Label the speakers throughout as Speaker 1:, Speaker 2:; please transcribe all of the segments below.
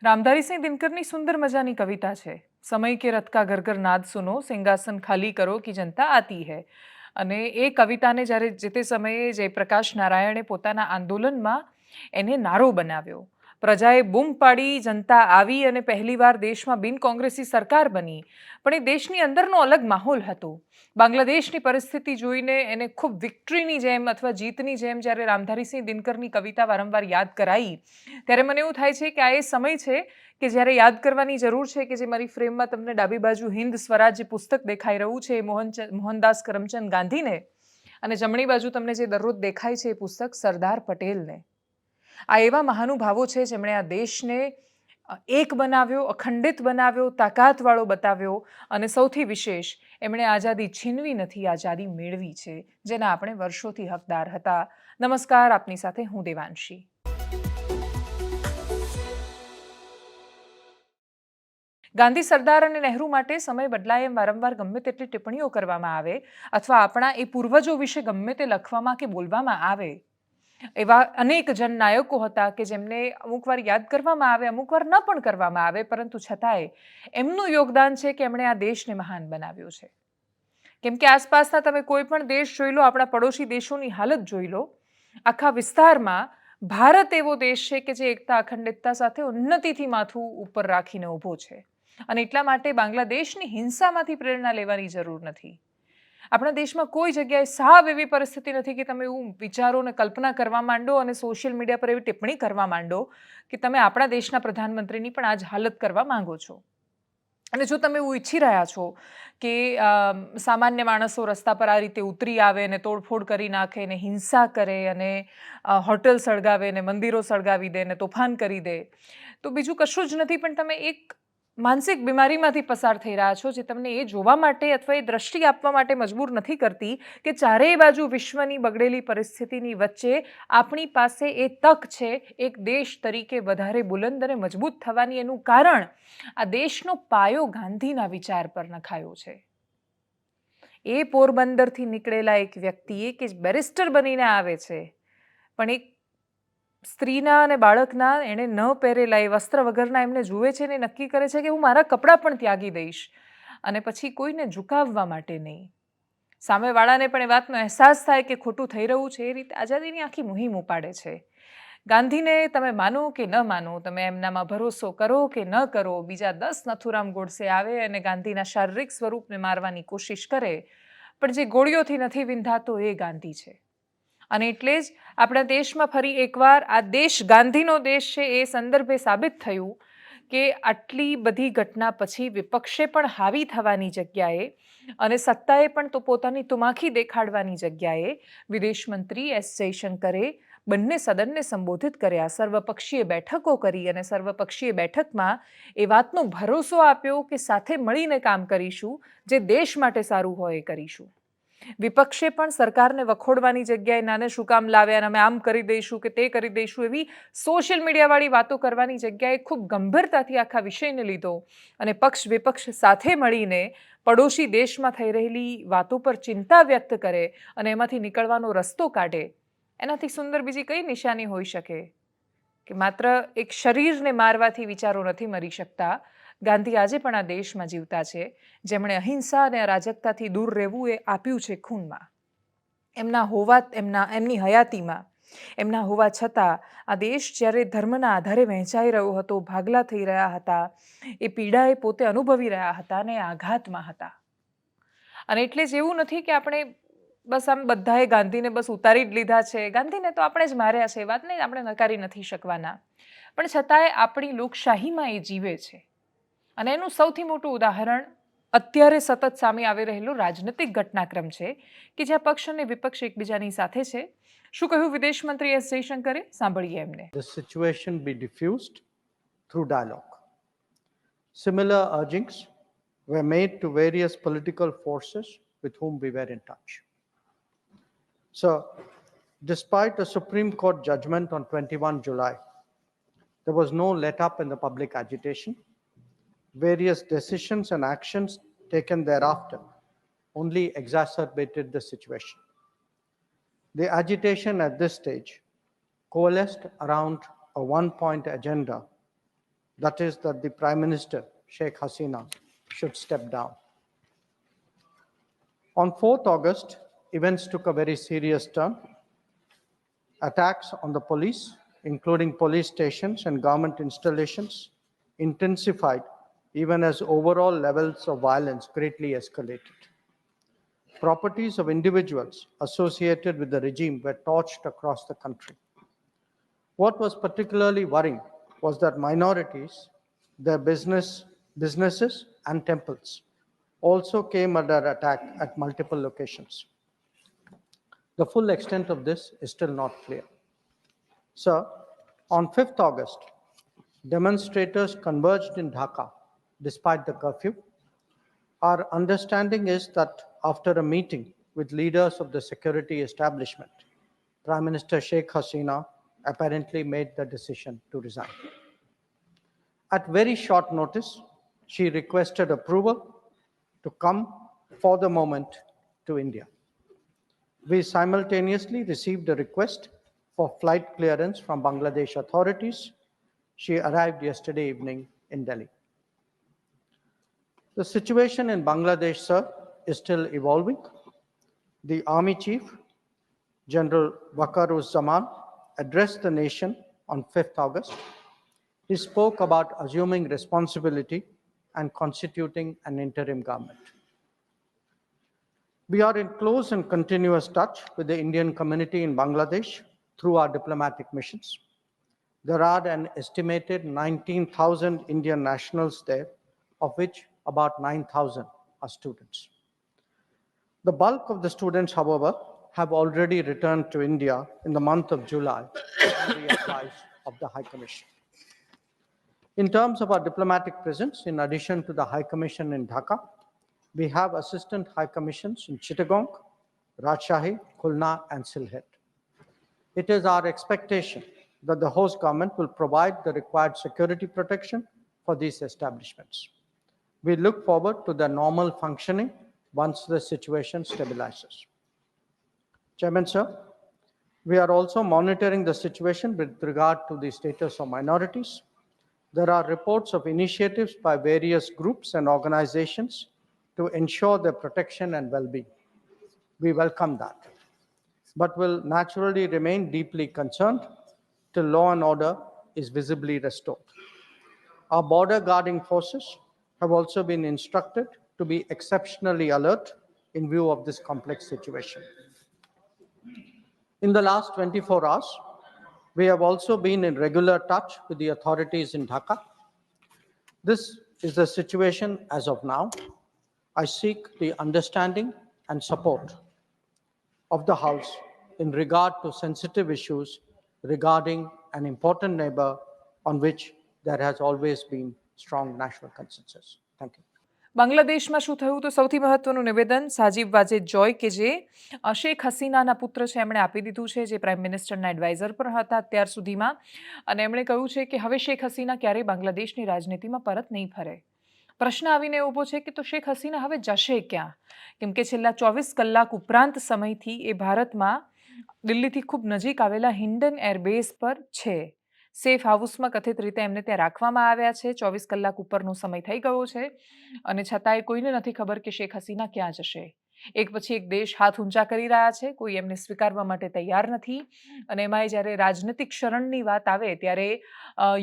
Speaker 1: રામધારી સિંહ દિનકરની સુંદર મજાની કવિતા છે. સમય કે રથ કા ઘર ઘર નાદ સુનો, સિંહાસન ખાલી કરો કે જનતા આતી હૈ. અને એ કવિતાને જ્યારે જે તે સમયે જયપ્રકાશ નારાયણે પોતાના આંદોલનમાં એને નારો બનાવ્યો. પ્રજાએ બૂમ પાડી, જનતા આવી અને પહેલીવાર દેશમાં બિન કોંગ્રેસી સરકાર બની. પણ એ દેશની અંદરનો અલગ માહોલ હતો. બાંગ્લાદેશની પરિસ્થિતિ જોઈને એને ખૂબ વિક્ટરીની જેમ અથવા જીતની જેમ જ્યારે રામધારીસિંહ દિનકરની કવિતા વારંવાર યાદ કરાઈ, ત્યારે મને એવું થાય છે કે આ એ સમય છે કે જ્યારે યાદ કરવાની જરૂર છે કે જે મારી ફ્રેમમાં તમને ડાબી બાજુ હિન્દ સ્વરાજ્ય પુસ્તક દેખાઈ રહ્યું છે એ મોહનદાસ કરમચંદ ગાંધીને, અને જમણી બાજુ તમને જે દરરોજ દેખાય છે એ પુસ્તક સરદાર પટેલને. આ એવા મહાનુભાવો છે જેમણે આ દેશને એક બનાવ્યો, અખંડિત બનાવ્યો, તાકાતવાળો બતાવ્યો, અને સૌથી વિશેષ એમણે આઝાદી છીનવી નથી, આઝાદી મેળવી છે, જેના આપણે વર્ષોથી હકદાર હતા. નમસ્કાર, આપની સાથે હું દેવાંશી. ગાંધી, સરદાર અને નહેરુ માટે સમય બદલાય એમ વારંવાર ગમે તેટલી ટિપ્પણીઓ કરવામાં આવે અથવા આપણા એ પૂર્વજો વિશે ગમે તે લખવામાં કે બોલવામાં આવે, એવા અનેક જનનાયકો હતા કે જેમને અમુક વાર યાદ કરવામાં આવે, અમુક વાર ન પણ કરવામાં આવે, પરંતુ છતાંય એમનું યોગદાન છે કે એમણે આ દેશને મહાન બનાવ્યો છે. કેમ કે આસપાસના તમે કોઈ પણ દેશ જોઈ લો, આપણા પડોશી દેશોની હાલત જોઈ લો, આખા વિસ્તારમાં ભારત એવો દેશ છે કે જે એકતા અખંડિતતા સાથે ઉન્નતિથી માથું ઉપર રાખીને ઊભો છે. અને એટલા માટે બાંગ્લાદેશની હિંસામાંથી પ્રેરણા લેવાની જરૂર નથી. આપણા દેશમાં કોઈ જગ્યાએ સાવ એવી પરિસ્થિતિ નથી કે તમે એવું વિચારો અને કલ્પના કરવા માંડો અને સોશિયલ મીડિયા પર એવી ટિપ્પણી કરવા માંડો કે તમે આપણા દેશના પ્રધાનમંત્રીની પણ આ જ હાલત કરવા માંગો છો. અને જો તમે એવું ઈચ્છી રહ્યા છો કે સામાન્ય માણસો રસ્તા પર આ રીતે ઉતરી આવે અને તોડફોડ કરી નાખે ને હિંસા કરે અને હોટલ સળગાવે ને મંદિરો સળગાવી દે ને તોફાન કરી દે, તો બીજું કશું જ નથી, પણ તમે એક માનસિક બીમારીમાંથી પસાર થઈ રહ્યા છો જે તમને એ જોવા માટે અથવા એ દ્રષ્ટિ આપવા માટે મજબૂર નથી કરતી કે ચારેય બાજુ વિશ્વની બગડેલી પરિસ્થિતિની વચ્ચે આપણી પાસે એ તક છે એક દેશ તરીકે વધારે બુલંદ અને મજબૂત થવાની. એનું કારણ આ દેશનો પાયો ગાંધીના વિચાર પર નખાયો છે. એ પોરબંદરથી નીકળેલા એક વ્યક્તિએ કે બેરિસ્ટર બનીને આવે છે, પણ એક સ્ત્રીના અને બાળકના એણે ન પહેરેલા એ વસ્ત્ર વગરના એમને જુએ છે ને નક્કી કરે છે કે હું મારા કપડાં પણ ત્યાગી દઈશ, અને પછી કોઈને ઝુકાવવા માટે નહીં, સામેવાળાને પણ એ વાતનો અહેસાસ થાય કે ખોટું થઈ રહ્યું છે, એ રીતે આઝાદીની આખી મુહિમ ઉપાડે છે. ગાંધીને તમે માનો કે ન માનો, તમે એમનામાં ભરોસો કરો કે ન કરો, બીજા 10 નથુરામ ગોડસે આવે અને ગાંધીના શારીરિક સ્વરૂપને મારવાની કોશિશ કરે, પણ જે ગોળીઓથી નથી વિંધાતો એ ગાંધી છે. અને એટલે જ આપણા દેશમાં ફરી એકવાર આ દેશ ગાંધીનો દેશ છે એ સંદર્ભે સાબિત થયું કે આટલી બધી ઘટના પછી વિપક્ષે પણ હાવી થવાની જગ્યાએ અને સત્તાએ પણ તો પોતાની તુમાખી દેખાડવાની જગ્યાએ વિદેશ મંત્રી એસ જયશંકરે બંને સદનને સંબોધિત કર્યા, સર્વપક્ષીય બેઠકો કરી અને સર્વપક્ષીય બેઠકમાં એ વાતનો ભરોસો આપ્યો કે સાથે મળીને કામ કરીશું, જે દેશ માટે સારું હોય એ કરીશું. વિપક્ષે પણ સરકારને વખોડવાની જગ્યાએ નાને શું કામ લાવ્યા અને અમે આમ કરી દઈશું કે તે કરી દઈશું એવી સોશિયલ મીડિયાવાળી વાતો કરવાની જગ્યાએ ખૂબ ગંભીરતાથી આખા વિષયને લીધો અને પક્ષ વિપક્ષ સાથે મળીને પડોશી દેશમાં થઈ રહેલી વાતો પર ચિંતા વ્યક્ત કરે અને એમાંથી નીકળવાનો રસ્તો કાઢે. એનાથી સુંદર બીજી કઈ નિશાની હોઈ શકે કે માત્ર એક શરીરને મારવાથી વિચારો નથી મરી શકતા. ગાંધી આજે પણ આ દેશમાં જીવતા છે, જેમણે અહિંસા અને અરાજકતાથી દૂર રહેવું એ આપ્યું છે ખૂનમાં. એમની હયાતીમાં એમના હોવા છતાં આ દેશ જ્યારે ધર્મના આધારે વહેંચાઈ રહ્યો હતો, ભાગલા થઈ રહ્યા હતા, એ પીડા એ પોતે અનુભવી રહ્યા હતા અને આઘાતમાં હતા. અને એટલે જ એવું નથી કે આપણે બસ આમ બધાએ ગાંધીને બસ ઉતારી જ લીધા છે, ગાંધીને તો આપણે જ માર્યા છે, એ વાતને આપણે નકારી નથી શકવાના, પણ છતાંય આપણી લોકશાહીમાં એ જીવે છે. અને એનું સૌથી મોટું ઉદાહરણ અત્યારે સતત સામે આવી રહેલું રાજનીતિક ઘટનાક્રમ છે કે જ્યાં પક્ષ અને વિપક્ષ એકબીજાની સાથે છે. શું કહ્યું વિદેશ મંત્રી એસ જયશંકરે? સાંભળીએ એમને.
Speaker 2: The situation be diffused through dialogue. Similar urgings were made to various political forces with whom we were in touch. So, despite a Supreme Court judgment on 21 July, there was no let-up in the public agitation. Various decisions and actions taken thereafter only exacerbated the situation. The agitation at this stage coalesced around a one-point agenda that is, that the Prime Minister, Sheikh Hasina, should step down. On 4th August, events took a very serious turn. Attacks on the police, including police stations and government installations, intensified even as overall levels of violence greatly escalated. Properties of individuals associated with the regime were torched across the country. What was particularly worrying was that minorities, their businesses, and temples also came under attack at multiple locations. The full extent of this is still not clear. Sir, on 5th August, demonstrators converged in Dhaka despite the curfew. Our understanding is that after a meeting with leaders of the security establishment, Prime Minister Sheikh Hasina apparently made the decision to resign. At very short notice, she requested approval to come for the moment to India. We simultaneously received a request for flight clearance from Bangladesh authorities. She arrived yesterday evening in Delhi. The situation in Bangladesh, sir, is still evolving. The Army Chief, General Waqar-uz-Zaman, addressed the nation on 5th August. He spoke about assuming responsibility and constituting an interim government. We are in close and continuous touch with the Indian community in Bangladesh through our diplomatic missions. There are an estimated 19,000 Indian nationals there, of which about 9,000 are students. The bulk of the students, however, have already returned to India in the month of July on the advice of the High Commission. In terms of our diplomatic presence, in addition to the High Commission in Dhaka, we have assistant High Commissions in Chittagong, Rajshahi, Khulna, and Sylhet. It is our expectation that the host government will provide the required security protection for these establishments. We look forward to their normal functioning once the situation stabilizes. Chairman, sir, we are also monitoring the situation with regard to the status of minorities. There are reports of initiatives by various groups and organizations to ensure their protection and well-being. We welcome that, but will naturally remain deeply concerned till law and order is visibly restored. Our border guarding forces have also been instructed to be exceptionally alert in view of this complex situation. In the last 24 hours, we have also been in regular touch with the authorities in Dhaka. This is the situation as of now. I seek the understanding and support of the House in regard to sensitive issues regarding an important neighbor on which there has always been strong national consensus. Thank you.
Speaker 1: બાંગ્લાદેશમાં શું થયું તો સૌથી મહત્વનું નિવેદન સાજીબ વાજેદ જોય કે જે શેખ હસીનાના પુત્ર છે એમણે આપી દીધું છે, જે પ્રાઇમ મિનિસ્ટરના એડવાઇઝર પણ હતા અત્યાર સુધીમાં, અને એમણે કહ્યું છે કે હવે શેખ હસીના ક્યારેય બાંગ્લાદેશની રાજનીતિમાં પરત નહીં ફરે. પ્રશ્ન આવીને ઊભો છે કે તો શેખ હસીના હવે જશે ક્યાં? કેમ કે છેલ્લા 24 કલાક ઉપરાંત સમયથી એ ભારતમાં દિલ્હીથી ખૂબ નજીક આવેલા હિન્ડન એરબેઝ પર છે. સેફ હાઉસમાં કથિત રીતે એમને ત્યાં રાખવામાં આવ્યા છે. 24 કલાક ઉપરનો સમય થઈ ગયો છે અને છતાંય કોઈને નથી ખબર કે શેખ હસીના ક્યાં જશે. એક પછી એક દેશ હાથ ઊંચા કરી રહ્યા છે, કોઈ એમને સ્વીકારવા માટે તૈયાર નથી. અને એમાંય જ્યારે રાજનીતિક શરણની વાત આવે ત્યારે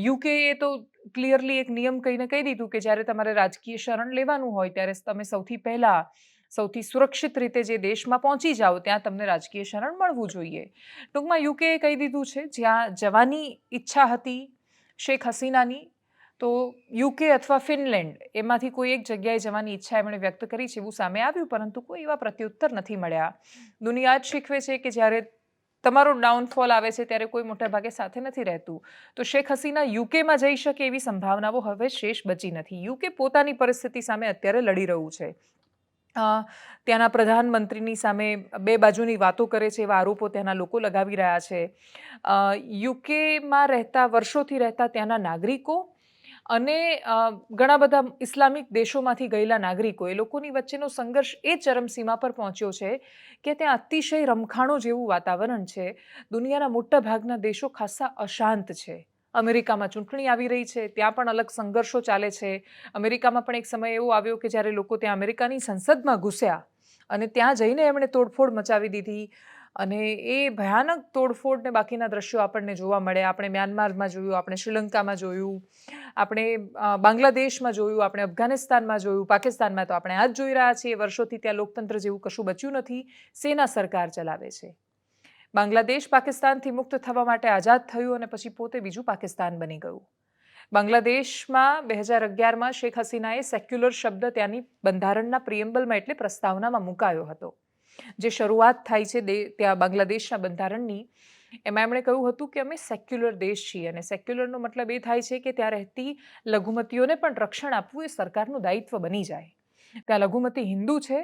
Speaker 1: યુકેએ તો ક્લિયરલી એક નિયમ કહીને કહી દીધું કે જ્યારે તમારે રાજકીય શરણ લેવાનું હોય ત્યારે તમે સૌથી પહેલાં સૌથી સુરક્ષિત રીતે જે દેશમાં પહોંચી જાઓ ત્યાં તમને રાજકીય શરણ મળવું જોઈએ. ટૂંકમાં યુકેએ કહી દીધું છે જ્યાં જવાની ઈચ્છા હતી શેખ હસીનાની, તો યુકે અથવા ફિનલેન્ડ એમાંથી કોઈ એક જગ્યાએ જવાની ઈચ્છા એમણે વ્યક્ત કરી છે એવું સામે આવ્યું, પરંતુ કોઈ એવા પ્રત્યુત્તર નથી મળ્યા. દુનિયા જ શીખવે છે કે જ્યારે તમારો ડાઉનફોલ આવે છે ત્યારે કોઈ મોટાભાગે સાથે નથી રહેતું. તો શેખ હસીના યુકેમાં જઈ શકે એવી સંભાવનાઓ હવે શેષ બચી નથી. યુકે પોતાની પરિસ્થિતિ સામે અત્યારે લડી રહ્યું છે. ત્યાંના પ્રધાનમંત્રીની સામે બે બાજુની વાતો કરે છે એવા આરોપો ત્યાંના લોકો લગાવી રહ્યા છે. યુકેમાં રહેતા વર્ષોથી રહેતા ત્યાંના નાગરિકો અને ઘણા બધા ઇસ્લામિક દેશોમાંથી ગયેલા નાગરિકો, એ લોકોની વચ્ચેનો સંઘર્ષ એ ચરમસીમા પર પહોંચ્યો છે કે ત્યાં અતિશય રમખાણો જેવું વાતાવરણ છે. દુનિયાના મોટા ભાગના દેશો ખાસ્સા અશાંત છે અમેરિકામાં ચૂંટણી આવી રહી છે, ત્યાં પણ અલગ સંઘર્ષો ચાલે છે. અમેરિકામાં પણ એક સમય એવો આવ્યો કે જ્યારે લોકો ત્યાં અમેરિકાની સંસદમાં ઘૂસ્યા અને ત્યાં જઈને એમણે તોડફોડ મચાવી દીધી અને એ ભયાનક તોડફોડને બાકીના દ્રશ્યો આપણને જોવા મળ્યા. આપણે મ્યાનમારમાં જોયું, આપણે શ્રીલંકામાં જોયું, આપણે બાંગ્લાદેશમાં જોયું, આપણે અફઘાનિસ્તાનમાં જોયું, પાકિસ્તાનમાં તો આપણે આ જ જોઈ રહ્યા છીએ. વર્ષોથી ત્યાં લોકતંત્ર જેવું કશું બચ્યું નથી. સેના સરકાર ચલાવે છે. બાંગ્લાદેશ પાકિસ્તાનથી મુક્ત થવા માટે આઝાદ થયું અને પછી પોતે બીજું પાકિસ્તાન બની ગયું. બાંગ્લાદેશમાં 2011માં શેખ હસીનાએ સેક્યુલર શબ્દ ત્યાંની બંધારણના પ્રિએમ્બલમાં એટલે પ્રસ્તાવનામાં મુકાયો હતો. જે શરૂઆત થાય છે ત્યાં બાંગ્લાદેશના બંધારણની, એમાં એમણે કહ્યું હતું કે અમે સેક્યુલર દેશ છીએ અને સેક્યુલરનો મતલબ એ થાય છે કે ત્યાં રહેતી લઘુમતીઓને પણ રક્ષણ આપવું એ સરકારનું દાયિત્વ બની જાય. ત્યાં લઘુમતી હિન્દુ છે.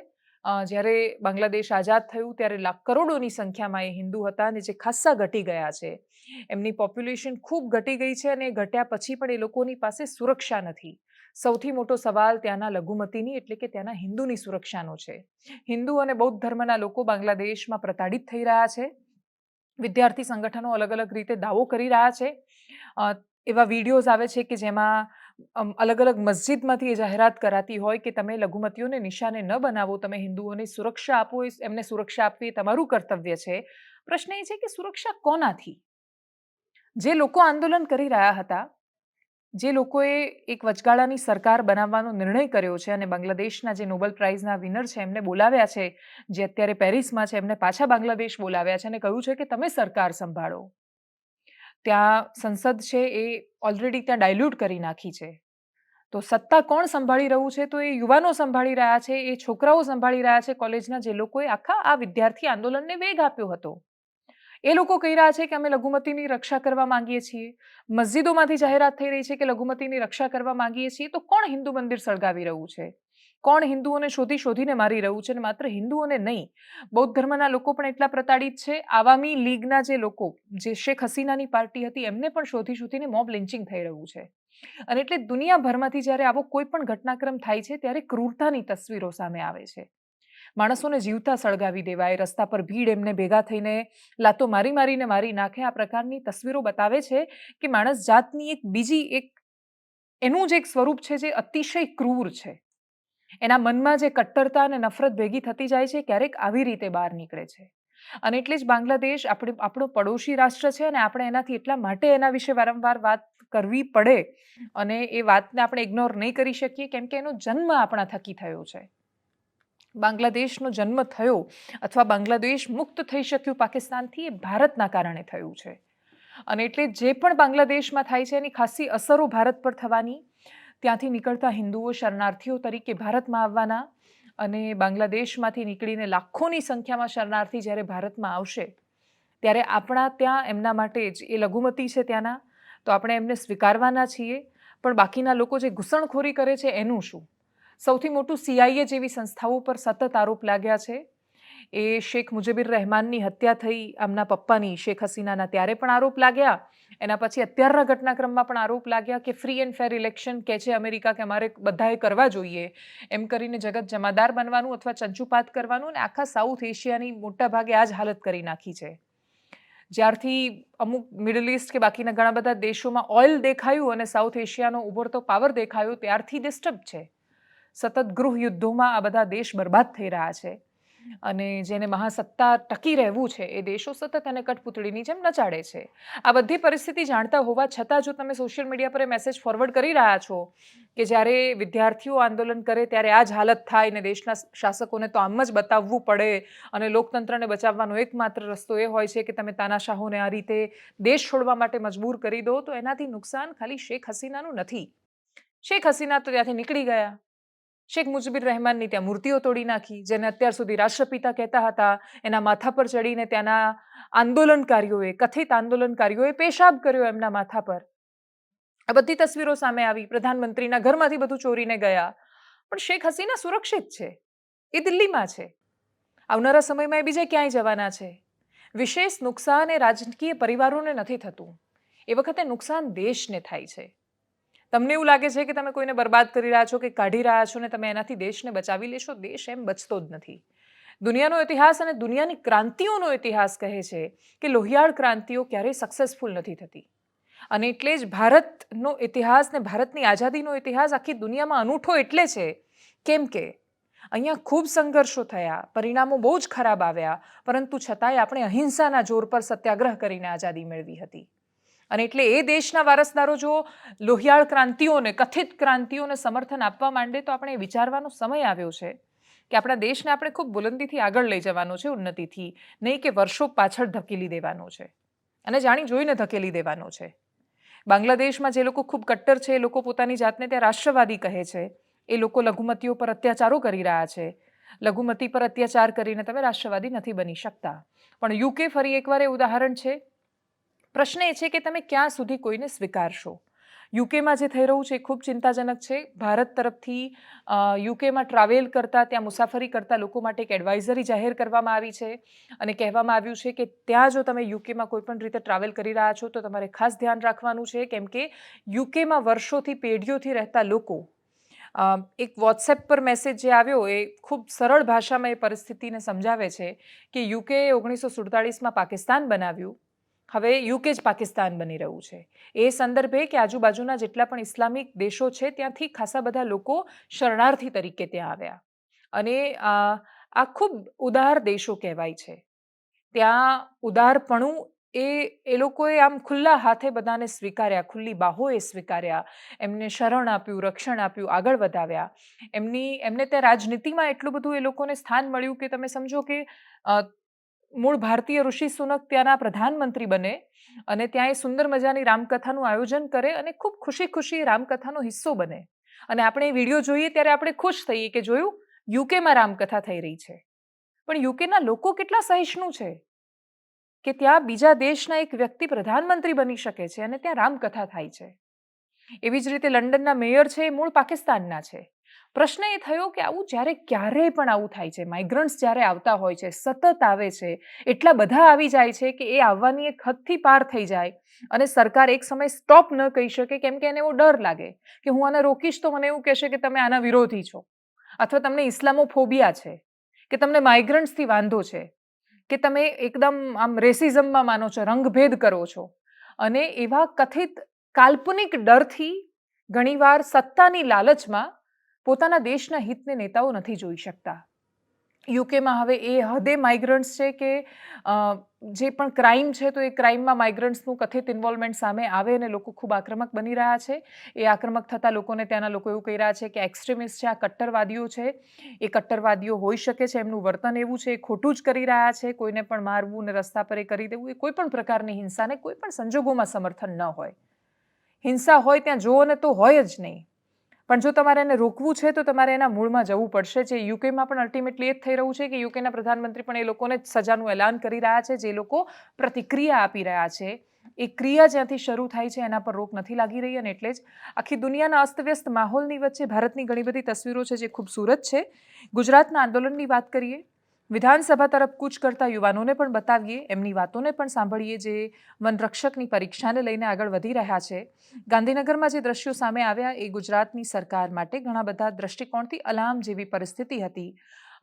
Speaker 1: જ્યારે બાંગ્લાદેશ આઝાદ થયું ત્યારે કરોડોની સંખ્યામાં એ હિન્દુ હતા અને જે ખાસ્સા ઘટી ગયા છે. એમની પોપ્યુલેશન ખૂબ ઘટી ગઈ છે અને ઘટ્યા પછી પણ એ લોકોની પાસે સુરક્ષા નથી. સૌથી મોટો સવાલ ત્યાંના લઘુમતીની એટલે કે ત્યાંના હિન્દુની સુરક્ષાનો છે. હિન્દુ અને બૌદ્ધ ધર્મના લોકો બાંગ્લાદેશમાં પ્રતાડિત થઈ રહ્યા છે. વિદ્યાર્થી સંગઠનો અલગ અલગ રીતે દાવો કરી રહ્યા છે. એવા વિડીયોઝ આવે છે કે જેમાં અલગ અલગ મસ્જિદમાંથી એ જાહેરાત કરાતી હોય કે તમે લઘુમતીઓને નિશાને ન બનાવો, તમે હિન્દુઓને સુરક્ષા આપો, એમને સુરક્ષા આપવી એ તમારું કર્તવ્ય છે. પ્રશ્ન એ છે કે સુરક્ષા કોનાથી? જે લોકો આંદોલન કરી રહ્યા હતા, જે લોકોએ એક વચગાળાની સરકાર બનાવવાનો નિર્ણય કર્યો છે અને બાંગ્લાદેશના જે નોબેલ પ્રાઇઝના વિનર છે એમને બોલાવ્યા છે, જે અત્યારે પેરિસમાં છે, એમને પાછા બાંગ્લાદેશ બોલાવ્યા છે અને કહ્યું છે કે તમે સરકાર સંભાળો. ત્યાં સંસદ છે એ ઓલરેડી ત્યાં ડાયલ્યુટ કરી નાખી છે. તો સત્તા કોણ સંભાળી રહ્યું છે? તો એ યુવાનો સંભાળી રહ્યા છે, એ છોકરાઓ સંભાળી રહ્યા છે કોલેજના, જે લોકોએ આખા આ વિદ્યાર્થી આંદોલનને વેગ આપ્યો હતો. એ લોકો કહી રહ્યા છે કે અમે લઘુમતીની રક્ષા કરવા માંગીએ છીએ. મસ્જિદોમાંથી જાહેરાત થઈ રહી છે કે લઘુમતીની રક્ષા કરવા માંગીએ છીએ. તો કોણ હિન્દુ મંદિર સળગાવી રહ્યું છે? કોણ હિન્દુઓને શોધીને મારી રહ્યું છે? અને માત્ર હિન્દુઓને નહીં, બૌદ્ધ ધર્મના લોકો પણ એટલા પ્રતાડિત છે. આવામી લીગના જે લોકો, જે શેખ હસીનાની પાર્ટી હતી, એમને પણ શોધીને મોબ લિન્ચિંગ થઈ રહ્યું છે. અને એટલે દુનિયાભરમાંથી જ્યારે આવો કોઈ પણ ઘટનાક્રમ થાય છે ત્યારે ક્રૂરતાની તસવીરો સામે આવે છે. માણસોને જીવતા સળગાવી દેવાય, રસ્તા પર ભીડ એમને ભેગા થઈને લાતો મારીને મારી નાખે. આ પ્રકારની તસવીરો બતાવે છે કે માણસ જાતની એનું જે એક સ્વરૂપ છે જે અતિશય ક્રૂર છે. એના મનમાં જે કટ્ટરતા અને નફરત ભેગી થતી જાય છે ક્યારેક આવી રીતે બહાર નીકળે છે. અને એટલે જ બાંગ્લાદેશ આપણો પડોશી રાષ્ટ્ર છે અને આપણે એનાથી એટલા માટે એના વિશે વારંવાર વાત કરવી પડે અને એ વાતને આપણે ઇગ્નોર નહીં કરી શકીએ કેમ કે એનો જન્મ આપણા થકી થયો છે. બાંગ્લાદેશનો જન્મ થયો અથવા બાંગ્લાદેશ મુક્ત થઈ શક્યું પાકિસ્તાનથી એ ભારતના કારણે થયું છે. અને એટલે જે પણ બાંગ્લાદેશમાં થાય છે એની ખાસી અસરો ભારત પર થવાની. ત્યાંથી નીકળતા હિન્દુઓ શરણાર્થીઓ તરીકે ભારતમાં આવવાના અને બાંગ્લાદેશમાંથી નીકળીને લાખોની સંખ્યામાં શરણાર્થી જ્યારે ભારતમાં આવશે ત્યારે આપણા ત્યાં એમના માટે જ એ લઘુમતી છે ત્યાંના, તો આપણે એમને સ્વીકારવાના છીએ. પણ બાકીના લોકો જે ઘૂસણખોરી કરે છે એનું શું? સૌથી મોટું CIA જેવી સંસ્થાઓ પર સતત આરોપ લાગ્યા છે. એ શેખ મુજીબુર રહેમાનની હત્યા થઈ આમના પપ્પાની, શેખ હસીનાના, ત્યારે પણ આરોપ લાગ્યા. એના પછી અત્યારના ઘટનાક્રમમાં પણ આરોપ લાગ્યા કે ફ્રી એન્ડ ફેર ઇલેક્શન કહે છે અમેરિકા કે અમારે બધાએ કરવા જોઈએ, એમ કરીને જગત જમાદાર બનવાનું અથવા ચંચુપાત કરવાનું. અને આખા સાઉથ એશિયાની મોટા ભાગે આ જ હાલત કરી નાખી છે. જ્યારથી અમુક મિડલ ઇસ્ટ કે બાકીના ઘણા બધા દેશોમાં ઓઇલ દેખાયું અને સાઉથ એશિયાનો ઉભરતો પાવર દેખાયો ત્યારથી ડિસ્ટર્બ છે. સતત ગૃહ યુદ્ધોમાં આ બધા દેશ બરબાદ થઈ રહ્યા છે અને જેને મહાસત્તા ટકી રહેવું છે એ દેશો સતત એને કઠપૂતળીની જેમ નચાડે છે. આ બધી પરિસ્થિતિ જાણતા હોવા છતાં જો તમે સોશિયલ મીડિયા પર એ મેસેજ ફોરવર્ડ કરી રહ્યા છો કે જ્યારે વિદ્યાર્થીઓ આંદોલન કરે ત્યારે આ જ હાલત થાય ને દેશના શાસકોને તો આમ જ બતાવવું પડે અને લોકતંત્રને બચાવવાનો એકમાત્ર રસ્તો એ હોય છે કે તમે તાનાશાહોને આ રીતે દેશ છોડવા માટે મજબૂર કરી દો, તો એનાથી નુકસાન ખાલી શેખ હસીનાનું નથી. શેખ હસીના તો ત્યાંથી નીકળી ગયા. શેખ મુજીબુર રહેમાનની ત્યાં મૂર્તિઓ તોડી નાખી, જેને અત્યાર સુધી રાષ્ટ્રપિતા કહેતા હતા. એના માથા પર ચડીને ત્યાંના આંદોલનકારીઓએ, કથિત આંદોલનકારીઓએ પેશાબ કર્યો એમના માથા પર. આ બધી તસવીરો સામે આવી. પ્રધાનમંત્રીના ઘરમાંથી બધું ચોરીને ગયા. પણ શેખ હસીના સુરક્ષિત છે, એ દિલ્હીમાં છે. આવનારા સમયમાં એ બીજે ક્યાંય જવાના છે. વિશેષ નુકસાન એ રાજકીય પરિવારોને નથી થતું, એ વખતે નુકસાન દેશને થાય છે. તમને એવું લાગે છે કે તમે કોઈને બરબાદ કરી રહ્યા છો કે કાઢી રહ્યા છો ને તમે એનાથી દેશને બચાવી લેશો. દેશ એમ બચતો જ નથી. દુનિયાનો ઇતિહાસ અને દુનિયાની ક્રાંતિઓનો ઇતિહાસ કહે છે કે લોહિયાળ ક્રાંતિઓ ક્યારેય સક્સેસફુલ નથી થતી. અને એટલે જ ભારતનો ઇતિહાસ ને ભારતની આઝાદીનો ઇતિહાસ આખી દુનિયામાં અનૂઠો એટલે છે કેમ કે અહીંયા ખૂબ સંઘર્ષો થયા, પરિણામો બહુ જ ખરાબ આવ્યા, પરંતુ છતાંય આપણે અહિંસાના જોર પર સત્યાગ્રહ કરીને આઝાદી મેળવી હતી. અને એટલે એ દેશના વારસદારો જો લોહિયાળ ક્રાંતિઓને, કથિત ક્રાંતિઓને સમર્થન આપવા માંડે તો આપણે વિચારવાનો સમય આવ્યો છે કે આપણા દેશને આપણે ખૂબ બુલંદીથી આગળ લઈ જવાનો છે, ઉન્નતિથી, નહીં કે વર્ષો પાછળ ધકેલી દેવાનો છે અને જાણી જોઈને ધકેલી દેવાનો છે. બાંગ્લાદેશમાં જે લોકો ખૂબ કટ્ટર છે, એ લોકો પોતાની જાતને ત્યાં રાષ્ટ્રવાદી કહે છે. એ લોકો લઘુમતીઓ પર અત્યાચારો કરી રહ્યા છે. લઘુમતી પર અત્યાચાર કરીને તમે રાષ્ટ્રવાદી નથી બની શકતા. પણ યુકે ફરી એકવાર એ ઉદાહરણ છે. પ્રશ્ન એ છે કે તમે ક્યાં સુધી કોઈને સ્વીકારશો. યુકેમાં જે થઈ રહ્યું છે એ ખૂબ ચિંતાજનક છે. ભારત તરફથી યુકેમાં ટ્રાવેલ કરતા, ત્યાં મુસાફરી કરતા લોકો માટે એક એડવાઇઝરી જાહેર કરવામાં આવી છે અને કહેવામાં આવ્યું છે કે ત્યાં જો તમે યુકેમાં કોઈ પણ રીતે ટ્રાવેલ કરી રહ્યા છો તો તમારે ખાસ ધ્યાન રાખવાનું છે, કેમ કે યુકેમાં વર્ષોથી, પેઢીઓથી રહેતા લોકો, એક વોટ્સએપ પર મેસેજ જે આવ્યો એ ખૂબ સરળ ભાષામાં એ પરિસ્થિતિને સમજાવે છે કે યુકે 1947માં પાકિસ્તાન બનાવ્યું, હવે યુકે જ પાકિસ્તાન બની રહ્યું છે. એ સંદર્ભે કે આજુબાજુના જેટલા પણ ઇસ્લામિક દેશો છે ત્યાંથી ખાસા બધા લોકો શરણાર્થી તરીકે ત્યાં આવ્યા અને આ ખૂબ ઉદાર દેશો કહેવાય છે. ત્યાં ઉદારપણું એ લોકોએ આમ ખુલ્લા હાથે બધાને સ્વીકાર્યા, ખુલ્લી બાહોએ સ્વીકાર્યા, એમને શરણ આપ્યું, રક્ષણ આપ્યું, આગળ વધાવ્યા. એમને ત્યાં રાજનીતિમાં એટલું બધું એ લોકોને સ્થાન મળ્યું કે તમે સમજો કે મૂળ ભારતીય ઋષિ સુનક ત્યાંના પ્રધાનમંત્રી બને અને ત્યાં એ સુંદર મજાની રામકથાનું આયોજન કરે અને ખૂબ ખુશી ખુશી રામકથાનો હિસ્સો બને. અને આપણે એ વિડીયો જોઈએ ત્યારે આપણે ખુશ થઈએ કે જોયું, યુકેમાં રામકથા થઈ રહી છે. પણ યુકેના લોકો કેટલા સહિષ્ણુ છે કે ત્યાં બીજા દેશના એક વ્યક્તિ પ્રધાનમંત્રી બની શકે છે અને ત્યાં રામકથા થાય છે. એવી જ રીતે લંડનના મેયર છે એ મૂળ પાકિસ્તાનના છે. પ્રશ્ન એ થયો કે આવું જ્યારે ક્યારેય પણ આવું થાય છે, માઇગ્રન્ટ્સ જ્યારે આવતા હોય છે, સતત આવે છે, એટલા બધા આવી જાય છે કે એ આવવાની એક હદથી પાર થઈ જાય અને સરકાર એક સમય સ્ટોપ ન કહી શકે કેમ કે એને એવો ડર લાગે કે હું આને રોકીશ તો મને એવું કહેશે કે તમે આના વિરોધી છો, અથવા તમને ઇસ્લામોફોબિયા છે, કે તમને માઇગ્રન્ટ્સથી વાંધો છે, કે તમે એકદમ આમ રેસિઝમમાં માનો છો, રંગભેદ કરો છો. અને એવા કથિત કાલ્પનિક ડરથી ઘણીવાર સત્તાની લાલચમાં પોતાના દેશના હિતને નેતાઓ નથી જોઈ શકતા. યુકેમાં હવે એ હદે માઇગ્રન્ટ્સ છે કે જે પણ ક્રાઇમ છે તો એ ક્રાઇમમાં માઇગ્રન્ટ્સનું કથિત ઇન્વોલ્વમેન્ટ સામે આવે અને લોકો ખૂબ આક્રમક બની રહ્યા છે. એ આક્રમક થતા લોકોને ત્યાંના લોકો એવું કહી રહ્યા છે કે એક્સ્ટ્રીમિસ્ટ છે, આ કટ્ટરવાદીઓ છે, એ કટ્ટરવાદીઓ હોઈ શકે છે, એમનું વર્તન એવું છે, એ ખોટું જ કરી રહ્યા છે, કોઈને પણ મારવું ને રસ્તા પર એ કરી દેવું, એ કોઈ પણ પ્રકારની હિંસાને કોઈ પણ સંજોગોમાં સમર્થન ન હોય. હિંસા હોય ત્યાં જુઓ ને તો હોય જ નહીં, પણ જો તમારે એને રોકવું છે તો તમારે એના મૂળમાં જવું પડશે. જે યુકેમાં પણ અલ્ટિમેટલી એ જ થઈ રહ્યું છે કે યુકેના પ્રધાનમંત્રી પણ એ લોકોને જ સજાનું એલાન કરી રહ્યા છે. જે લોકો પ્રતિક્રિયા આપી રહ્યા છે, એ ક્રિયા જ્યાંથી શરૂ થાય છે એના પર રોક નથી લાગી રહી. અને એટલે જ આખી દુનિયાના અસ્તવ્યસ્ત માહોલની વચ્ચે ભારતની ઘણી બધી તસવીરો છે જે ખૂબસૂરત છે. ગુજરાતના આંદોલનની વાત કરીએ, વિધાનસભા તરફ કૂચ કરતા યુવાનોને પણ બતાવીએ, એમની વાતોને પણ સાંભળીએ જે વનરક્ષકની પરીક્ષાને લઈને આગળ વધી રહ્યા છે. ગાંધીનગરમાં જે દ્રશ્યો સામે આવ્યા એ ગુજરાતની સરકાર માટે ઘણા બધા દ્રષ્ટિકોણથી અલાર્મ જેવી પરિસ્થિતિ હતી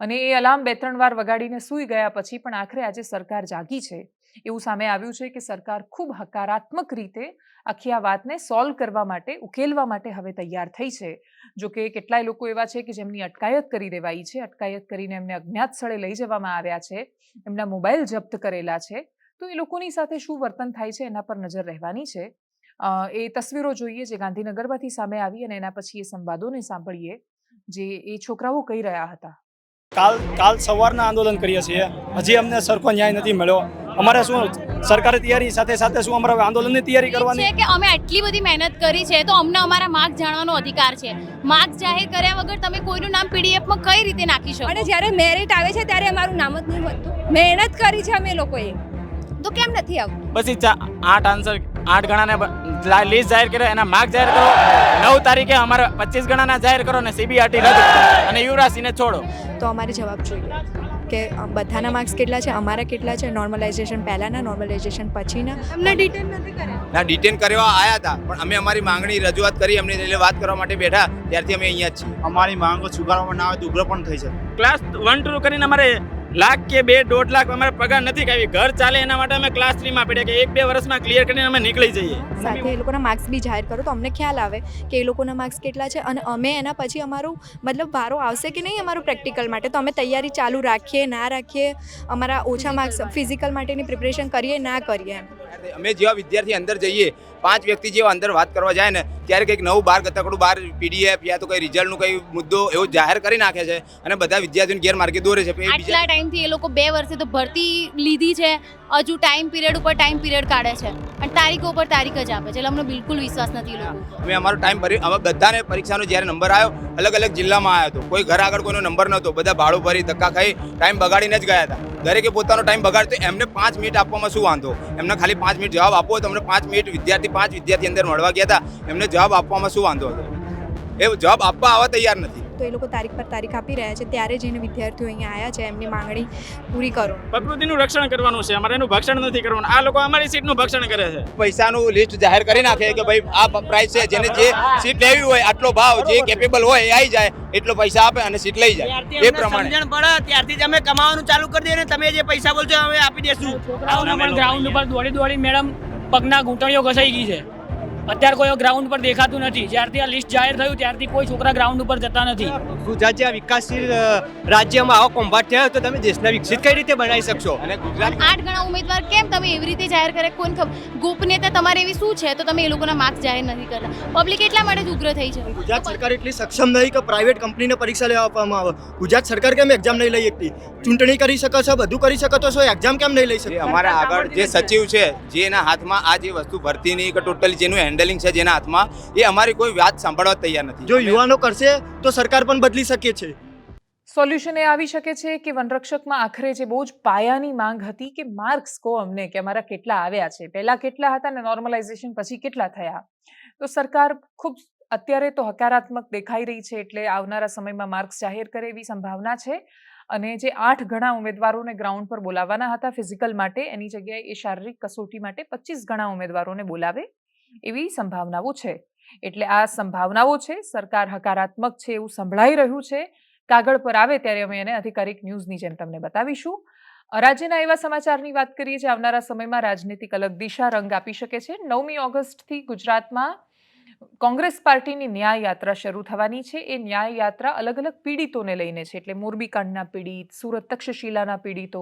Speaker 1: અને એ અલાર્મ 2-3 વાર વગાડીને સૂઈ ગયા પછી પણ આખરે આજે સરકાર જાગી છે. એવું સામે આવ્યું છે કે સરકાર ખૂબ હકારાત્મક રીતે આખી આ વાતને સોલ્વ કરવા માટે, ઉકેલવા માટે હવે તૈયાર થઈ છે. જો કે કેટલાય લોકો એવા છે કે જેમની અટકાયત કરી દેવાઈ છે, અટકાયત કરીને એમને અજ્ઞાત સ્થળે લઈ જવામાં આવ્યા છે, એમના મોબાઈલ જપ્ત કરેલા છે. તો એ લોકોની સાથે શું વર્તન થાય છે એના પર નજર રહેવાની છે. એ તસવીરો જોઈએ જે ગાંધીનગરમાંથી સામે આવી અને એના પછી એ સંવાદોને સાંભળીએ જે એ છોકરાઓ કહી રહ્યા હતા.
Speaker 3: કાલ સવારના આંદોલન કરીએ છીએ, હજી અમને સરખો ન્યાય નથી મળ્યો. અમારે શું સરકારી તૈયારી સાથે સાથે શું અમારે આંદોલનની તૈયારી કરવાની
Speaker 4: છે કે અમે આટલી બધી મહેનત કરી છે તો અમને અમારા માર્ક જાણવાનો અધિકાર છે. માર્ક જાહેર કર્યા વગર તમે કોઈનું નામ પીડીએફમાં કઈ રીતે નાખી શકો?
Speaker 5: અને જ્યારે મેરિટ આવે છે ત્યારે અમારું નામ જ નહીં વધતું. મહેનત કરી છે અમે લોકોએ, તો કેમ નથી આવતું?
Speaker 6: પછી 8 ગણાને લિસ્ટ જાહેર કર્યો, એના માર્ક જાહેર કરો. 9 તારીખે અમારે 25 ગણાના જાહેર કરો ને સીબીઆરટી રદ કરો અને યુવરાજસિંહને છોડો.
Speaker 5: તો અમારે જવાબ જોઈએ કે બધાના માર્ક્સ કેટલા છે, અમારા કેટલા છે, નોર્મલાઇઝેશન પહેલાંના, નોર્મલાઇઝેશન પછીના. અમને ડિટેન નથી કર્યા.
Speaker 7: ના, ડિટેન કરવા આવ્યા હતા પણ અમે અમારી માંગણી રજૂઆત કરી, અમને એટલે વાત કરવા માટે બેઠા ત્યારથી અમે અહીંયા જ છીએ.
Speaker 8: અમારી માંગો સ્વીકારવામાં ના આવે તો ઉગ્ર પણ થઈ શકે.
Speaker 6: ક્લાસ 1-2 કરીને અમારે લાખ કે 2.5 લાખ અમારે પગાર નથી કાવી, ઘર ચાલે એના માટે અમે ક્લાસ 3 માં પડ્યા કે 1-2 વર્ષમાં ક્લિયર કરીને અમે નીકળી જઈએ.
Speaker 5: સાથે એ લોકોના માર્ક્સ બી જાહેર કરો તો અમને ખ્યાલ આવે કે એ લોકોના માર્ક્સ કેટલા છે અને અમે એના પછી અમારું મતલબ વારો આવશે કે નહીં અમારું પ્રેક્ટિકલ માટે, તો અમે તૈયારી ચાલુ રાખીએ ના રાખીએ, અમારા ઓછા માર્ક્સ ફિઝિકલ માટેની પ્રિપરેશન કરીએ ના કરીએ એમ.
Speaker 7: અમે જેવા વિદ્યાર્થી અંદર જઈએ, 5 વ્યક્તિ જેવા અંદર વાત કરવા જાય ને ત્યારે કંઈક નવું બહાર ગતકડું બહાર PDF યા તો કંઈ રિઝલ્ટનું કંઈ મુદ્દો એવો જાહેર કરી નાખે છે અને બધા વિદ્યાર્થીઓને ગેરમાર્ગે દોરે છે.
Speaker 4: આટલા ટાઈમથી એ લોકો 2 વર્ષે તો ભરતી લીધી છે, હજુ ટાઈમ પીરિયડ ઉપર ટાઈમ પીરિયડ કાઢે છે અને તારીખો ઉપર તારીખ જ આપે છે, એટલે અમને બિલકુલ વિશ્વાસ નથી એ લોકો.
Speaker 7: અમે અમારો ટાઈમ ભરી, અમે બધાને પરીક્ષાનો જ્યારે નંબર આવ્યો અલગ અલગ જિલ્લામાં આવ્યો હતો, કોઈ ઘર આગળ કોઈનો નંબર નહોતો, બધા ભાડું ભરી ધક્કા ખાઈ ટાઈમ બગાડીને જ ગયા હતા. દરેકે પોતાનો ટાઈમ બગાડતો, એમને 5 મિનિટ આપવામાં શું વાંધો, એમને ખાલી 5 મિનિટ જવાબ આપવો તો અમને 5 મિનિટ વિદ્યાર્થી અંદર મળવા ગયા હતા, એમને જવાબ આપવામાં શું વાંધો હતો, એ જવાબ આપવા આવવા તૈયાર નથી.
Speaker 5: તો એ લોકો તારીખ પર તારીખ આપી રહ્યા છે, ત્યારે જઈને વિદ્યાર્થીઓ અહીંયા આવ્યા છે એમની માંગણી પૂરી કરો.
Speaker 6: પ્રકૃતિનું રક્ષણ કરવાનું છે, અમારે એનું ભક્ષણ નથી કરવાનું. આ લોકો અમારી સીટનું ભક્ષણ કરે છે.
Speaker 7: પૈસાનું લિસ્ટ જાહેર કરી નાખે કે ભાઈ આ પ્રાઇસ છે, જેને જે સીટ લેવી હોય આટલો ભાવ, જે કેપેબલ હોય એ આવી જાય, એટલો પૈસા આપે અને સીટ લઈ જાય. એ પ્રમાણે
Speaker 8: સમજણ પડે ત્યારથી જ અમે કમાવાનું ચાલુ કરી દઈએ ને તમે જે પૈસા બોલશો અમે આપી દેશું.
Speaker 9: છોકરાઓને પણ ગ્રાઉન્ડ ઉપર દોડી મેડમ પગના ઘૂંટણીઓ ઘસાઈ ગઈ છે. અત્યારે કોઈ ગ્રાઉન્ડ પર દેખાતું નથી. જ્યારથી આ લિસ્ટ જાહેર થયું ત્યારથી કોઈ છોકરા ગ્રાઉન્ડ ઉપર જતા નથી.
Speaker 8: ગુજરાત જેવા વિકાસશીલ રાજ્યમાં આવો કોમ્બાટ થયો તો તમે દેશને વિકસિત કઈ રીતે બનાવી શકશો?
Speaker 7: અને ગુજરાત
Speaker 4: 8 ગણા ઉમેદવાર કેમ તમે એવી રીતે જાહેર કરે, કોઈને ખબર? ગોપનીયતા તમારે એવી શું છે તો તમે એ લોકોના માર્ક્સ જાહેર નથી કરતા? પબ્લિક એટલા માટે જ ઉગ્ર થઈ છે.
Speaker 8: ગુજરાત સરકાર એટલી સક્ષમ નહીં કે પ્રાઇવેટ કંપનીને પરીક્ષા લેવા આપવામાં આવે. ગુજરાત સરકાર કેમ એક્ઝામ નહીં લઈ શકતી? ચૂંટણી કરી શકો છો, બધું કરી શકો તો શું એક્ઝામ કેમ નહીં લઈ
Speaker 7: જે
Speaker 8: શકતી?
Speaker 7: અમારા આગળ જે સચિવ છે, જેના હાથમાં આ જે વસ્તુ ભરતીની કે ટોટલી જેનું હેન્ડલિંગ છે જેના હાથમાં, એ અમારી કોઈ વાત સાંભળવા તૈયાર નથી.
Speaker 8: જો યુવાનો કરશે તો સરકાર પણ બદલી શકે છે.
Speaker 1: સોલ્યુશન એ આવી શકે છે કે વનરક્ષકમાં આખરે જે બહુ જ પાયાની માંગ હતી કે માર્ક્સ કહો અમને કે અમારા કેટલા આવ્યા છે, પહેલા કેટલા હતા ને નોર્મલાઇઝેશન પછી કેટલા થયા. તો સરકાર ખૂબ અત્યારે તો હકારાત્મક દેખાઈ રહી છે, એટલે આવનારા સમયમાં માર્ક્સ જાહેર કરે એવી સંભાવના છે. અને જે 8 ગણા ઉમેદવારોને ગ્રાઉન્ડ પર બોલાવવાના હતા ફિઝિકલ માટે, એની જગ્યાએ એ શારીરિક કસોટી માટે 25 ગણા ઉમેદવારોને બોલાવે એવી સંભાવનાઓ છે. એટલે આ સંભાવનાઓ છે, સરકાર હકારાત્મક છે એવું સંભળાઈ રહ્યું છે. કાગળ પર આવે ત્યારે અમે એને આધિકારિક ન્યૂઝની જેમ તમને બતાવીશું. રાજ્યના એવા સમાચારની વાત કરીએ જે આવનારા સમયમાં રાજનીતિક અલગ દિશા રંગ આપી શકે છે. 9મી ઓગસ્ટથી ગુજરાતમાં કોંગ્રેસ પાર્ટીની ન્યાય યાત્રા શરૂ થવાની છે. એ ન્યાય યાત્રા અલગ અલગ પીડિતોને લઈને છે, એટલે મોરબી કાંડના પીડિત, સુરત તક્ષશિલાના પીડિતો,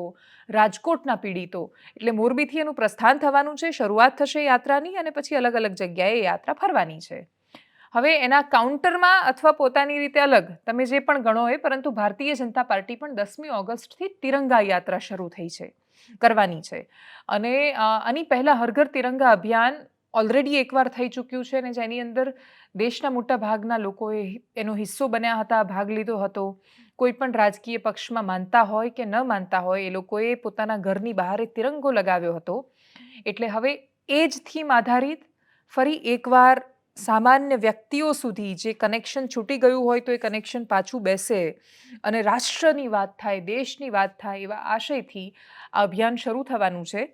Speaker 1: રાજકોટના પીડિતો, એટલે મોરબીથી એનું પ્રસ્થાન થવાનું છે, શરૂઆત થશે યાત્રાની અને પછી અલગ અલગ જગ્યાએ યાત્રા ફરવાની છે. હવે એના કાઉન્ટરમાં અથવા પોતાની રીતે અલગ તમે જે પણ ગણો હોય, પરંતુ ભારતીય જનતા પાર્ટી પણ 10મી ઓગસ્ટથી તિરંગા યાત્રા શરૂ થઈ છે, કરવાની છે. અને આની પહેલાં હર ઘર તિરંગા અભિયાન ઓલરેડી એકવાર થઈ ચૂક્યું છે અને જેની અંદર દેશના મોટા ભાગના લોકોએ એનો હિસ્સો બન્યા હતા, ભાગ લીધો હતો. કોઈ પણ રાજકીય પક્ષમાં માનતા હોય કે ન માનતા હોય, એ લોકોએ પોતાના ઘરની બહાર એક તિરંગો લગાવ્યો હતો. એટલે હવે એ જ થીમ આધારિત ફરી એકવાર સામાન્ય વ્યક્તિઓ સુધી જે કનેક્શન છૂટી ગયું હોય તો એ કનેક્શન પાછું બેસે અને રાષ્ટ્રની વાત થાય, દેશની વાત થાય, એવા આશયથી આ અભિયાન શરૂ થવાનું છે.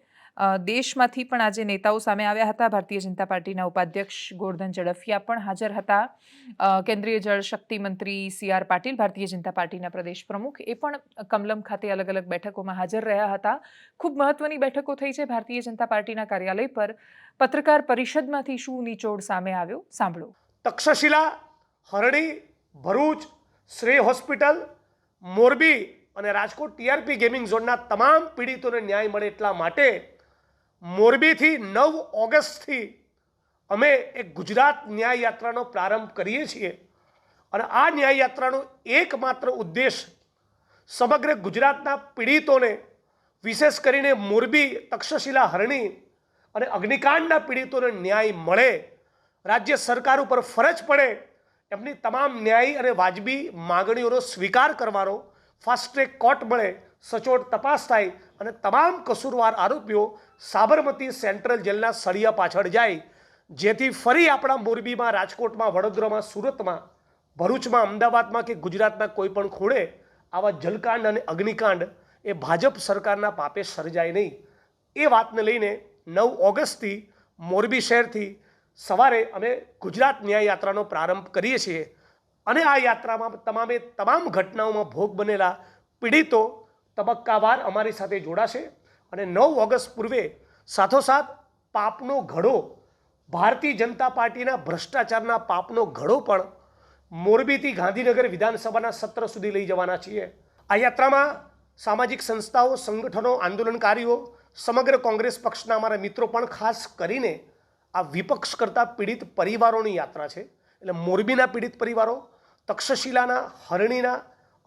Speaker 1: દેશમાંથી પણ આજે નેતાઓ સામે આવ્યા હતા. ભારતીય જનતા પાર્ટીના ઉપાધ્યક્ષ ગોરધન ઝડફિયા પણ હાજર હતા. કેન્દ્રીય જળશક્તિ મંત્રી CR પાટીલ, ભારતીય જનતા પાર્ટીના પ્રદેશ પ્રમુખ, એ પણ કમલમ ખાતે અલગ અલગ બેઠકોમાં હાજર રહ્યા હતા. ખૂબ મહત્વની બેઠકો થઈ છે ભારતીય જનતા પાર્ટીના કાર્યાલય પર. પત્રકાર પરિષદમાંથી શું નિચોડ સામે આવ્યો સાંભળો.
Speaker 10: તક્ષશિલા, હરણી, ભરૂચ, શ્રેય હોસ્પિટલ, મોરબી અને રાજકોટ TRP ગેમિંગ ઝોનના તમામ પીડિતોને ન્યાય મળે એટલા માટે મોરબીથી 9 ઓગસ્ટથી અમે એક ગુજરાત ન્યાય યાત્રાનો પ્રારંભ કરીએ છીએ. અને આ ન્યાય યાત્રાનો એકમાત્ર ઉદ્દેશ સમગ્ર ગુજરાતના પીડિતોને, વિશેષ કરીને મોરબી, તક્ષશિલા, હરણી અને અગ્નિકાંડના પીડિતોને ન્યાય મળે, રાજ્ય સરકાર ઉપર ફરજ પડે એમની તમામ ન્યાયી અને વાજબી માગણીઓનો સ્વીકાર કરવાનો, ફાસ્ટ ટ્રેક કોર્ટ મળે, સચોટ તપાસ થાય અને તમામ કસૂરવાર આરોપીઓ સાબરમતી સેન્ટ્રલ જેલના સળિયા પાછળ જાય, જેથી ફરી આપણા મોરબીમાં, રાજકોટમાં, વડોદરામાં, સુરતમાં, ભરૂચમાં, અમદાવાદમાં કે ગુજરાતના કોઈ પણ ખૂણે આવા જલકાંડ અને અગ્નિકાંડ એ ભાજપ સરકારના પાપે સર્જાય નહીં. એ વાતને લઈને 9 ઓગસ્ટથી મોરબી શહેરથી સવારે અમે ગુજરાત ન્યાય યાત્રાનો પ્રારંભ કરીએ છીએ. અને આ યાત્રામાં તમામ ઘટનાઓમાં ભોગ બનેલા પીડિતો, તબક્કાવાર અમારી સાથે જોડાશે અને 9 ઓગસ્ટ પૂર્વે સાથોસાથ પાપનો ઘડો, ભારતીય જનતા પાર્ટીના ભ્રષ્ટાચારના પાપનો ઘડો પણ મોરબીથી ગાંધીનગર વિધાનસભાના સત્ર સુધી લઈ જવાના છીએ. આ યાત્રામાં સામાજિક સંસ્થાઓ, સંગઠનો, આંદોલનકારીઓ, સમગ્ર કોંગ્રેસ પક્ષના અમારા મિત્રો પણ ખાસ કરીને આ વિપક્ષ કરતાં પીડિત પરિવારોની યાત્રા છે. એટલે મોરબીના પીડિત પરિવારો, તક્ષશિલાના, હરણીના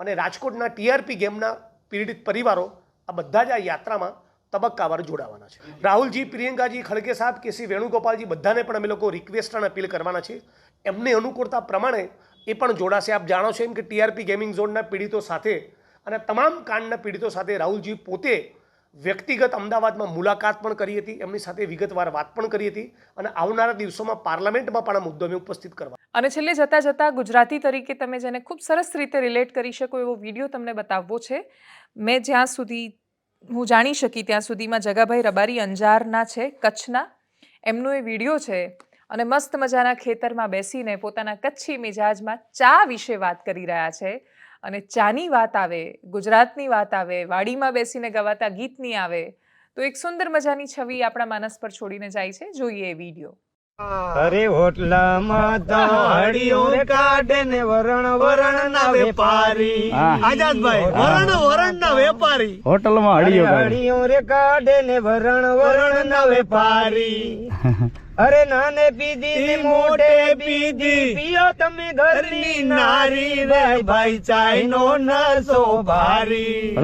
Speaker 10: અને રાજકોટના ટીઆરપી ગેમના પીડિત પરિવારો આ બધા જ આ યાત્રામાં તબક્કાવાર જોડાવાના છે. રાહુલજી, પ્રિયંકાજી ખડગે સાહેબ, કેસી વેણુગોપાલજી બધાને પણ અમે લોકો રિક્વેસ્ટ અને અપીલ કરવાના છે. એમને અનુકૂળતા પ્રમાણે એ પણ જોડાશે. આપ જાણો છો એમ કે ટીઆરપી ગેમિંગ ઝોનના પીડિતો સાથે અને તમામ કાંડના પીડિતો સાથે રાહુલજી પોતે વ્યક્તિગત અમદાવાદમાં મુલાકાત પણ કરી હતી, એમની સાથે વિગતવાર વાત પણ કરી હતી અને આવનારા દિવસોમાં પાર્લામેન્ટમાં પણ આ મુદ્દો અમે ઉપસ્થિત કરવા.
Speaker 1: અને છેલ્લે જતાં જતાં ગુજરાતી તરીકે તમે જેને ખૂબ સરસ રીતે રિલેટ કરી શકો એવો વિડીયો તમને બતાવવો છે. મેં જ્યાં સુધી હું જાણી શકી ત્યાં સુધીમાં જગાભાઈ રબારી અંજારના છે, કચ્છના. એમનો એ વિડીયો છે અને મસ્ત મજાના ખેતરમાં બેસીને પોતાના કચ્છી મિજાજમાં ચા વિશે વાત કરી રહ્યા છે. અને ચાની વાત આવે, ગુજરાતની વાત આવે, વાડીમાં બેસીને ગવાતા ગીતની આવે તો એક સુંદર મજાની છબી આપણા માનસ પર છોડીને જાય છે. જોઈએ એ વિડીયો.
Speaker 6: અરે હોટલામાં તો હળીઓ કાઢે ને વરણ વરણ ના વેપારી.
Speaker 10: આઝાદભાઈ, વરણ ના વેપારી.
Speaker 6: હોટલમાં હળીઓ રે કાઢે ને વરણ વરણ ના વેપારી. અરે નાને પીધી ને મોઢે પીધી, પીઓ તમે ઘરની નારી રે ભાઈ, ચાઈનો નસો ભારી.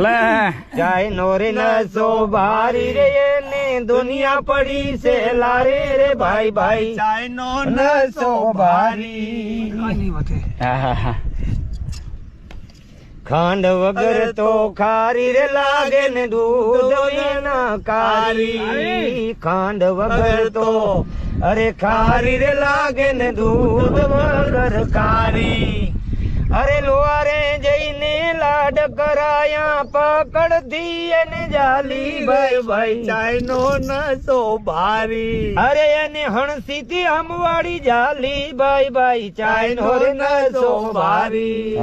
Speaker 6: ચાઈનો રે નસો ભારી રે, એને દુનિયા પડી છે લારે રે ભાઈ ભાઈ, ચાઈનો નસો ભારી. ખાંડ વગર તો ખારી રે લાગે ને દૂધ એના કારી. ખાંડ વગર તો અરે ખારી રે લાગે ને દૂધ વગર કારી. અરે લોહારે જઈને લાડ કરાયા, પકડતી એને જાલી ભાઈ ભાઈ, ચાઈનો નસો ભારી. અરે એને હણસી થી હમવાડી જાલી ભાઈ ભાઈ, ચાઈનો નસો ભારી.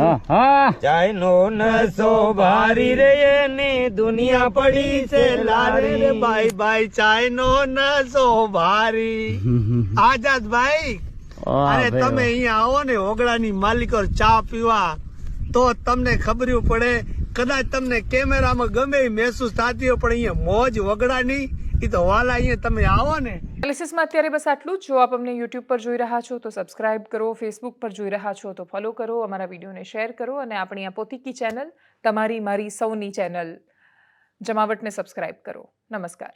Speaker 6: ચાઈનો નસો ભારી રે, એને દુનિયા પડી છે લારી રે ભાઈ ભાઈ, ચાઈનો નસો ભારી.
Speaker 10: આઝાદભાઈ, અરે તમે અહીંયા આવો ને ઓગળાની માલિકો ચા પીવા તો તમને ખબર પડે. કદાચ તમને કેમેરામાં ગમે એ મહેસૂસ થતી હોય, પણ અહીંયા મોજ વગડાની એ તો વાલા અહીંયા તમે આવો ને.
Speaker 1: એનાલિસિસમાં અત્યારે બસ આટલું જ. જો આપ અમને યુટ્યુબ પર જોઈ રહ્યા છો તો સબસ્ક્રાઇબ કરો, ફેસબુક પર જોઈ રહ્યા છો તો ફોલો કરો, અમારા વિડીયોને શેર કરો અને આપણી આ પોતીકી ચેનલ, તમારી મારી સૌની ચેનલ જમાવટને સબસ્ક્રાઇબ કરો. નમસ્કાર.